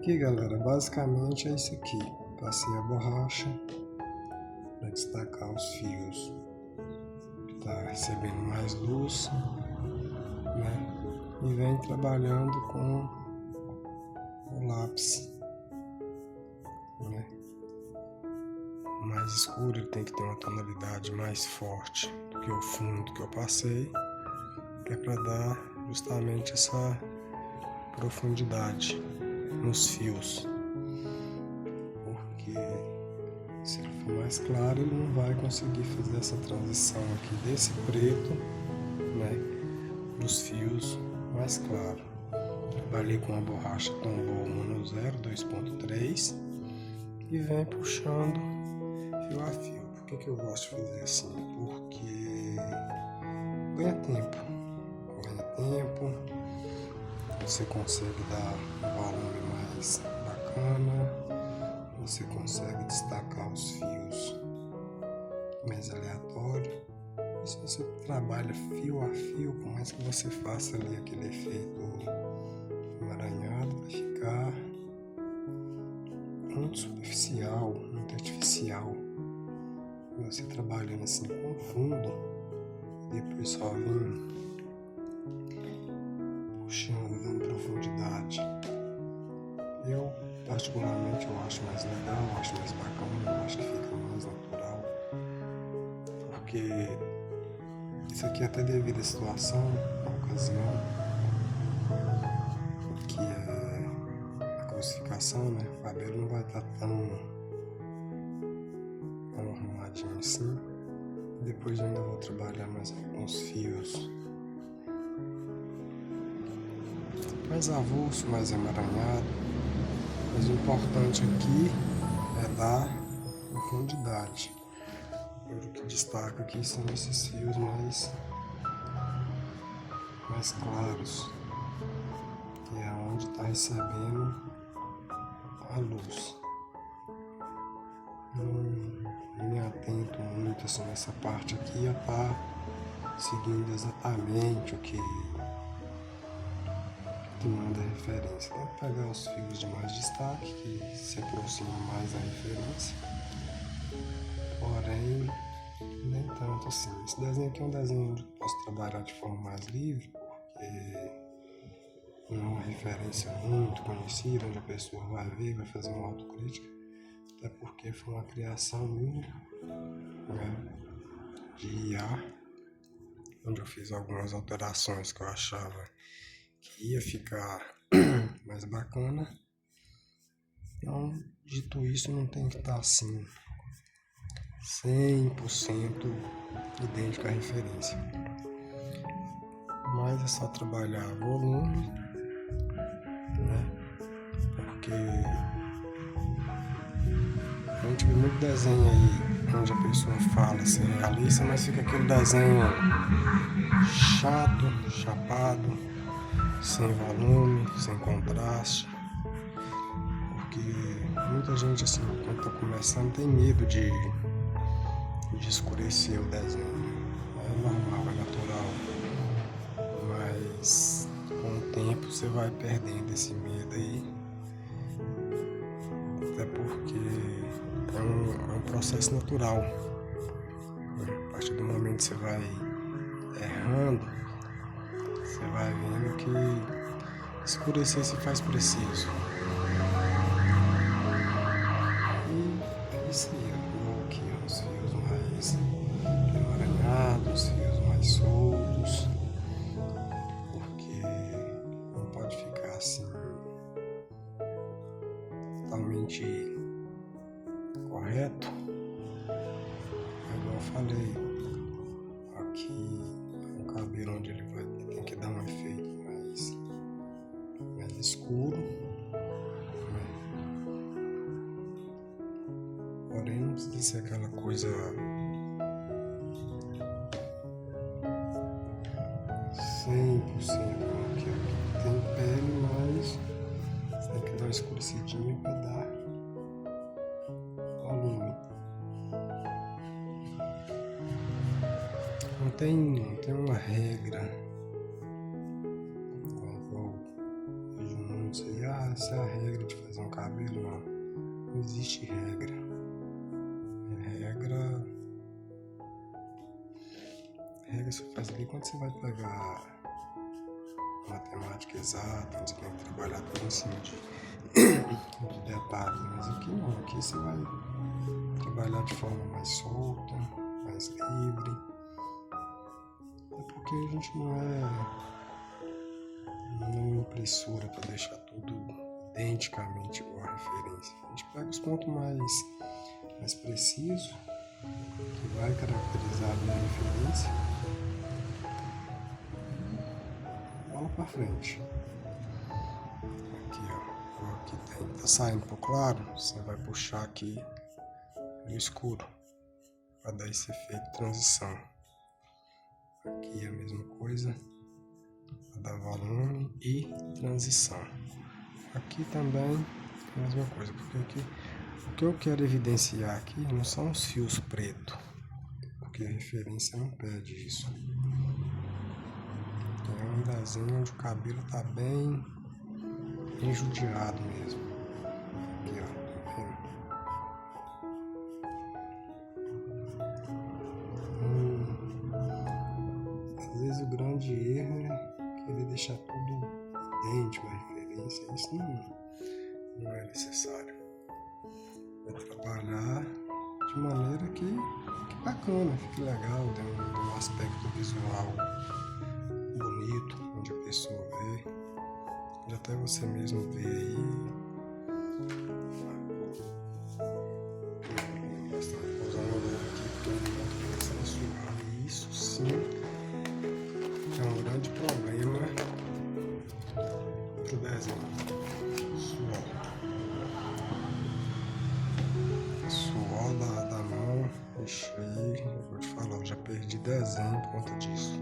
Aqui, galera, basicamente é isso aqui. Passei a borracha para destacar os fios que está recebendo mais luz, né? E vem trabalhando com o lápis, né? O mais escuro ele tem que ter uma tonalidade mais forte do que o fundo que eu passei, que é para dar justamente essa profundidade nos fios, porque se ele for mais claro ele não vai conseguir fazer essa transição aqui desse preto, né, para os fios mais claros. Trabalhei com a borracha Tombow Mono 0 2.3 e vem puxando fio a fio. Por que eu gosto de fazer assim? Porque ganha tempo, você consegue dar um volume mais bacana, você consegue destacar os fios mais aleatório. E se você trabalha fio a fio, por mais que você faça ali aquele efeito emaranhado, vai ficar muito superficial, muito artificial. E você trabalhando assim com fundo, depois só vir puxando, dando profundidade. Eu, particularmente, eu acho mais legal, eu acho mais bacana, eu acho que fica mais natural. Porque isso aqui é até devido à situação, à ocasião, que é a crucificação, né? O cabelo não vai estar tão arrumadinho assim. Depois eu ainda vou trabalhar mais alguns fios mais avulso, mais emaranhado, mas o importante aqui é dar profundidade. O que destaca aqui são esses fios mais claros, que é onde está recebendo a luz. Não me atento muito assim nessa parte aqui, a estar seguindo exatamente o que manda referência. Tem que pegar os fios de mais destaque, que se aproximam mais da referência, porém nem tanto assim. Esse desenho aqui é um desenho onde eu posso trabalhar de forma mais livre, porque não é uma referência muito conhecida, onde a pessoa vai ver, vai fazer uma autocrítica, até porque foi uma criação minha, né, de IA, onde eu fiz algumas alterações que eu achava que ia ficar mais bacana. Então, dito isso, não tem que estar assim 100% idêntico à referência, mas é só trabalhar volume, né? Porque a gente vê muito desenho aí onde a pessoa fala ser realista, mas fica aquele desenho chato, chapado, sem volume, sem contraste. Porque muita gente assim, quando está começando, tem medo de escurecer o desenho. É normal, é natural, mas com o tempo você vai perdendo esse medo aí, até porque é um processo natural. A partir do momento que você vai errando, você vai vendo que escurecer se faz preciso. E é isso aí, eu vou aqui os fios mais emaranhados, fios mais soltos, porque não pode ficar assim totalmente correto. Igual eu falei, aqui é um cabelo onde ele tem que dar um efeito mais escuro, né? Porém não precisa ser aquela coisa 100% que tem pele, mas você tem que dar uma escurecidinha para dar volume. Não tem uma regra. Eu vejo perguntam-se aí, essa é a regra de fazer um cabelo? Não existe regra. Regra você faz ali quando você vai pegar matemática exata, onde você tem que trabalhar por em cima de detalhes, mas aqui não, aqui você vai trabalhar de forma mais solta, mais livre. É porque a gente não é uma impressora para deixar tudo identicamente igual a referência. A gente pega os pontos mais precisos, que vai caracterizar a minha referência, bola para frente. Aqui, ó, aqui tá saindo pro claro, você vai puxar aqui no escuro, para dar esse efeito de transição. Aqui é a mesma coisa, para dar volume e transição. Aqui também é a mesma coisa, porque aqui o que eu quero evidenciar aqui não são os fios pretos, porque a referência não pede isso. É um desenho onde o cabelo está bem judiado mesmo. Aqui, ó, tá vendo? Às vezes o grande erro é querer deixar tudo idêntico à referência. Isso não é necessário. Vai trabalhar de maneira que bacana, fique legal, dê um aspecto visual bonito, onde a pessoa vê, onde até você mesmo vê aí. Vou usar uma luz aqui porque eu não estou começando a suar. E isso sim é um grande problema do desenho. Suor da mão, ixi, aí eu vou te falar, eu já perdi desenho por conta disso.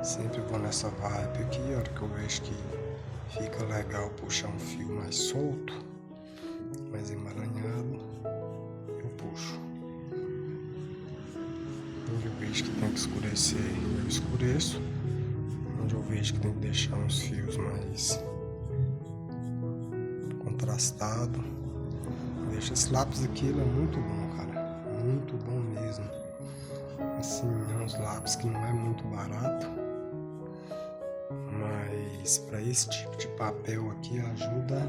Sempre vou nessa vibe aqui, a hora que eu vejo que fica legal puxar um fio mais solto, mais emaranhado, eu puxo. Onde eu vejo que tem que escurecer, eu escureço. Onde eu vejo que tem que deixar uns fios mais contrastados, deixa esse lápis aqui, ele é muito bom, cara, muito bom mesmo. Assim, é uns lápis que não é muito barato, mas para esse tipo de papel aqui ajuda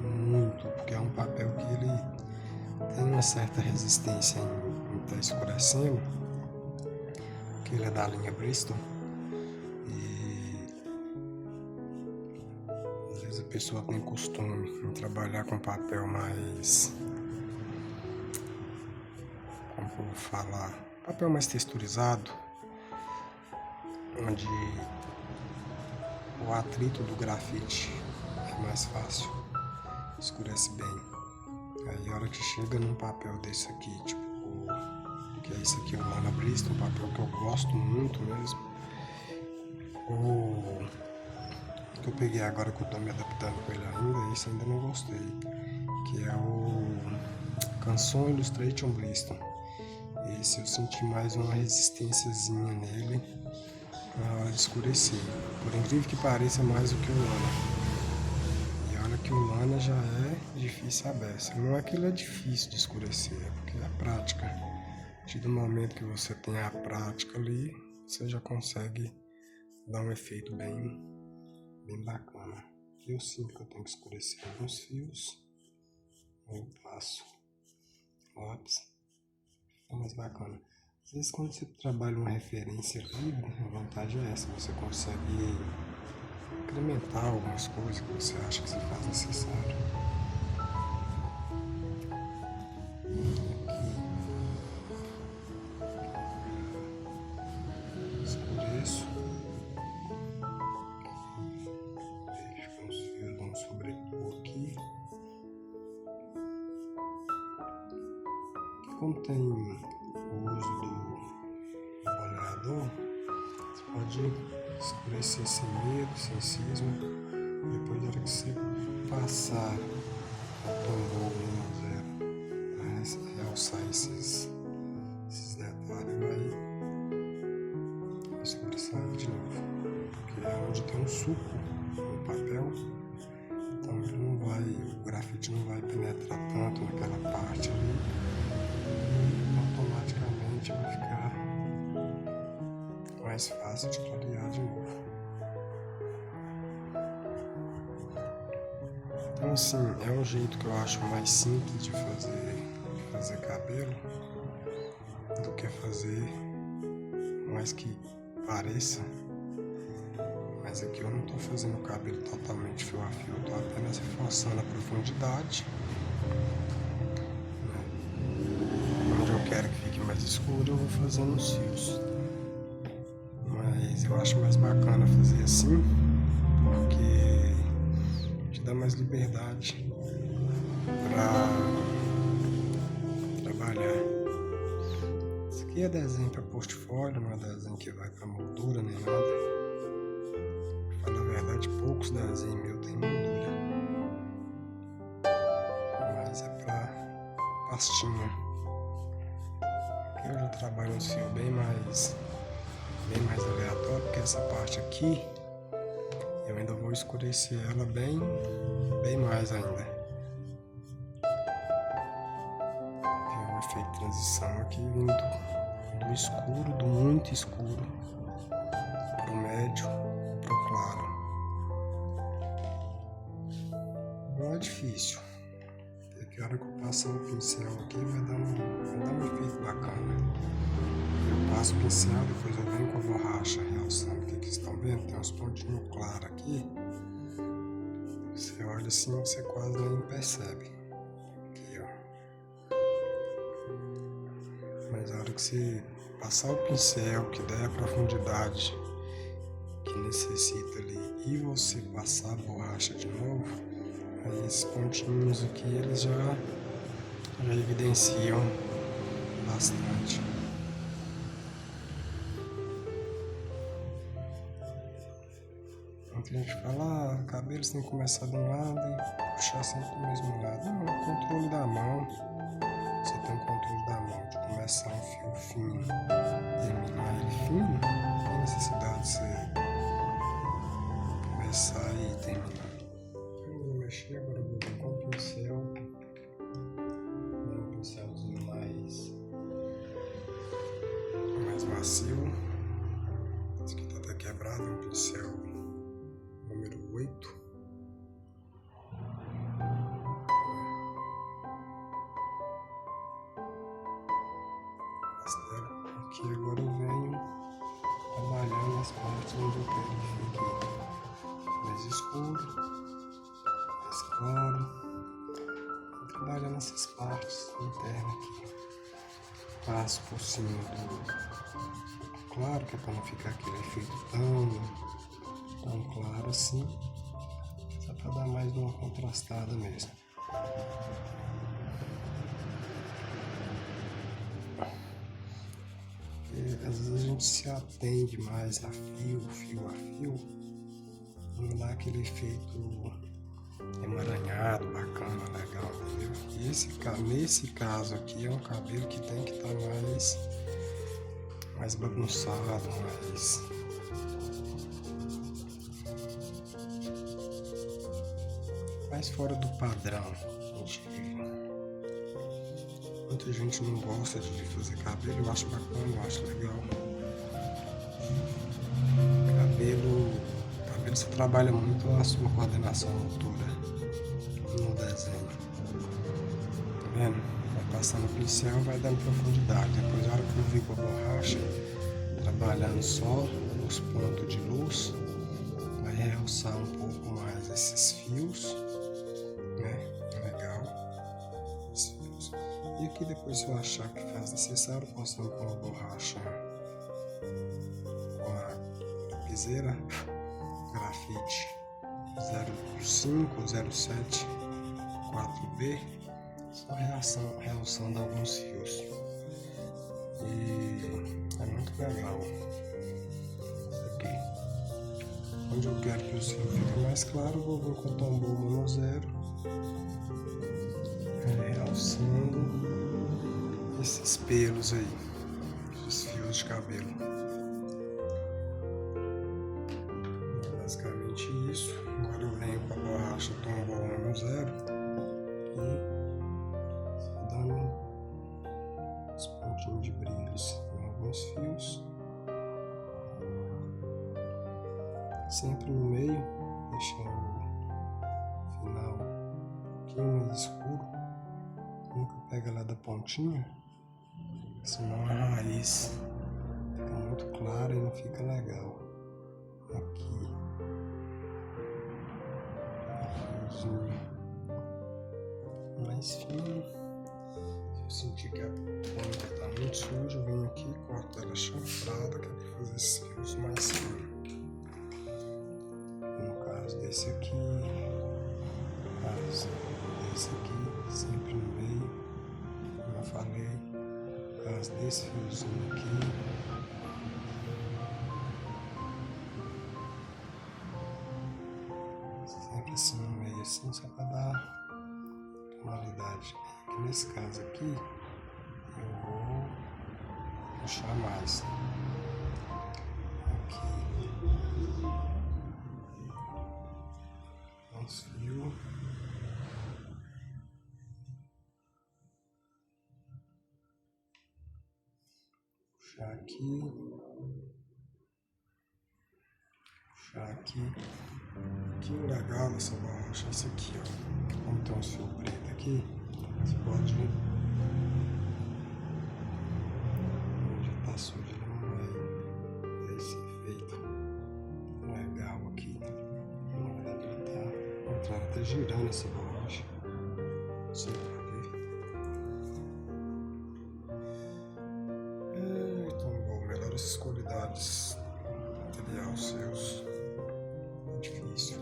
muito, porque é um papel que ele tem uma certa resistência em estar escurecendo, que ele é da linha Bristol, e às vezes a pessoa tem costume em trabalhar com papel mais, como eu vou falar, papel mais texturizado, onde o atrito do grafite é mais fácil, escurece bem. Aí a hora que chega num papel desse aqui, tipo, que é esse aqui, o Lana Bristol, um papel que eu gosto muito mesmo. O que eu peguei agora, que eu tô me adaptando com ele ainda, esse ainda não gostei, que é o Canson Illustration Bristol. Esse eu senti mais uma resistênciazinha nele na hora de escurecer. Por incrível que pareça, mais do que o Lana. E olha que o Lana já é difícil a beça. Não é que ele é difícil de escurecer, é porque é a prática. A partir do momento que você tem a prática ali, você já consegue dar um efeito bem bacana. Eu sinto que eu tenho que escurecer alguns fios. Eu passo lápis. É mais bacana. Às vezes quando você trabalha uma referência livre, a vantagem é essa, você consegue incrementar algumas coisas que você acha que se faz necessário. Aqui escureço. Vejo que os fios vão sobrepor aqui. Como tem o uso do boleador, você pode escurecer sem medo, sem cisma. Depois, na hora que você passar o tambor 1 a 0, para realçar esses tem um suco no papel, então o grafite não vai penetrar tanto naquela parte ali e automaticamente vai ficar mais fácil de clarear de novo. Então assim, é um jeito que eu acho mais simples de fazer cabelo do que fazer mais que pareça. Mas aqui eu não estou fazendo o cabelo totalmente fio a fio, estou apenas reforçando a profundidade, né? Onde eu quero que fique mais escuro eu vou fazendo os fios. Mas eu acho mais bacana fazer assim, porque te dá mais liberdade para trabalhar. Isso aqui é desenho para portfólio, não é desenho que vai para moldura nem nada. Pra falar a verdade, poucos desenhos meus tem moldura, mas é para pastinha. Aqui eu já trabalho um fio bem mais aleatório, porque essa parte aqui eu ainda vou escurecer ela bem mais ainda. Tem um efeito de transição aqui vindo do escuro, do muito escuro, pro médio, pro claro. Não é difícil. Porque a hora que eu passar o pincel aqui vai dar um efeito bacana. Eu passo o pincel, depois eu venho com a borracha realçando. O que vocês estão vendo? Tem uns pontinhos claros aqui. Você olha assim, você quase nem percebe. Aqui, ó. Mas a hora que você passar o pincel, que der a profundidade que necessita ali, e você passar a borracha de novo, aí esses pontinhos aqui, eles já evidenciam bastante. Muita gente fala, cabelo você tem que começar de um lado e puxar sempre do mesmo lado. Não, é o controle da mão. Você tem o controle da mão de começar um fio fino, terminar ele fino, não tem necessidade de você começar e terminar. Eu não vou mexer, agora eu vou vir com o pincel. Um pincelzinho mais macio. Esse aqui tá até quebrado, um pincel número 8. Aqui agora eu venho trabalhando nas partes onde eu quero que fique mais escuro, mais claro. Vou trabalhando essas partes internas aqui. Passo por cima do claro, que é para não ficar aquele efeito tão claro assim, só para dar mais uma contrastada mesmo. E, às vezes a gente se atende mais a fio a fio, não dá aquele efeito emaranhado, bacana, legal, entendeu? E nesse caso aqui é um cabelo que tem que estar mais bagunçado, mais fora do padrão. Muita gente não gosta de fazer cabelo, eu acho bacana, eu acho legal. Cabelo você trabalha muito a sua coordenação motora no desenho. Tá vendo? Vai passando o pincel, vai dando profundidade. Depois, na hora que eu vi com a borracha, trabalhando só os pontos de luz, vai realçar um pouco mais esses fios, né? Legal. Esses fios. E aqui depois, se eu achar que faz necessário, posso ir com a borracha, com a lapiseira, grafite 05, 07, 4B, só realçando alguns fios. E é muito legal isso aqui. Onde eu quero que o fios fique mais claro, vou vir com o tambor mono 0, realçando esses pelos aí, esses fios de cabelo. Basicamente pouquinho de brilhos em alguns fios. Sempre no meio, deixando o final um pouquinho mais escuro. Nunca pega lá da pontinha, senão a raiz fica muito clara e não fica legal. Aqui, fiozinho mais fino. Se eu sentir que a ponta está muito suja, eu venho aqui e corto ela chanfrada, que é para fazer esses fios mais finos. No caso desse aqui, sempre no meio, como eu falei. No caso desse fiozinho aqui, sempre assim no meio, assim, só para dar tonalidade. Aqui nesse caso aqui, eu vou puxar mais. Aqui, uns fios. Puxar aqui. Puxar aqui. Que legal essa borracha, esse aqui, ó. Como tem um fio preto aqui, você pode. Onde tá sujo, ele não vai ser feito legal aqui. Na verdade, ele tá girando essa borracha. Não sei porquê. Então, bom, melhores qualidades material seus. É difícil.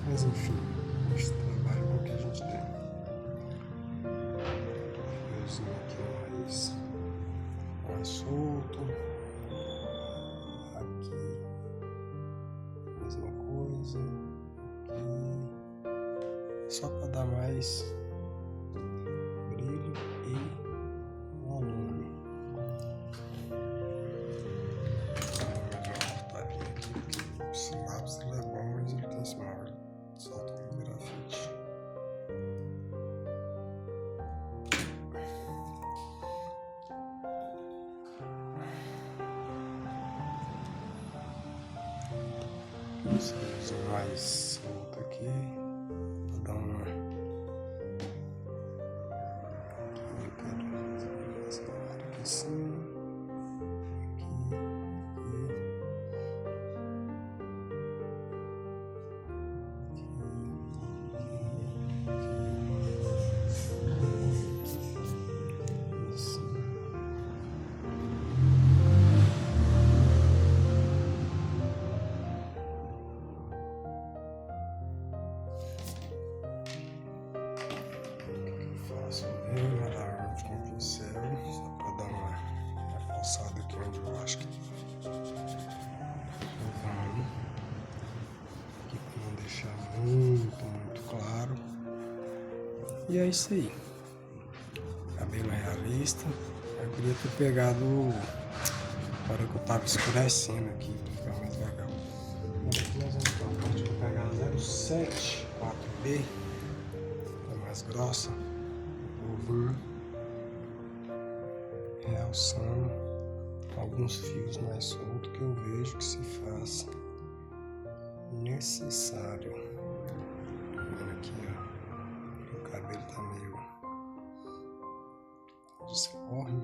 Mas enfim, a gente trabalha com o que a gente tem. Fiozinho aqui mais solto. Aqui, mesma coisa. Aqui, só para dar mais brilho e volume. Esse lápis ele é bom, mas ele tem esse mal. Solta um grafite. Esse fiozinho mais solto aqui, para dar uma. Aqui eu quero fazer mais claro aqui assim. Venho alarme com o pincel, só para dar uma reforçada aqui onde eu acho que vale. Aqui para não deixar muito claro. E é isso aí. Cabelo realista. Eu queria ter pegado a hora que eu tava escurecendo aqui para ficar mais legal. Aqui nós vamos para a parte que eu pegar 07 4B, é mais grossa. Vou realçando alguns fios mais soltos que eu vejo que se faz necessário. Olha aqui, ó, o cabelo tá meio disforme.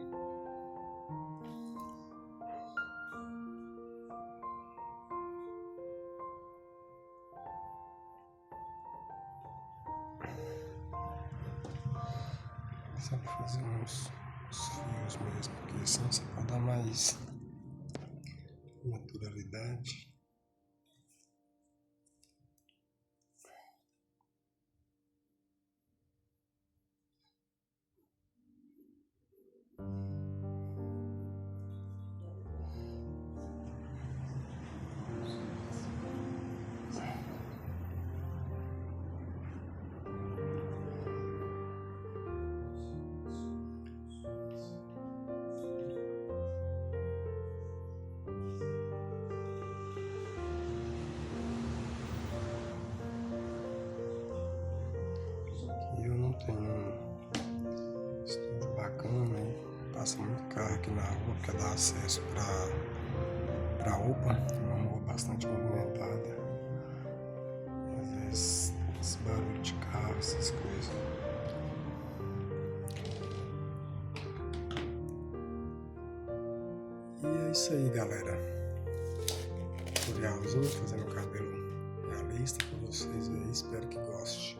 Só para fazer uns fios mesmo, porque assim só para dar mais naturalidade. passa muito carro aqui na rua, porque dá acesso pra UPA, uma rua bastante movimentada. Às vezes esse barulho de carro, essas coisas. E é isso aí, galera. Tutorialzinho, fazendo o cabelo realista pra vocês aí, espero que gostem.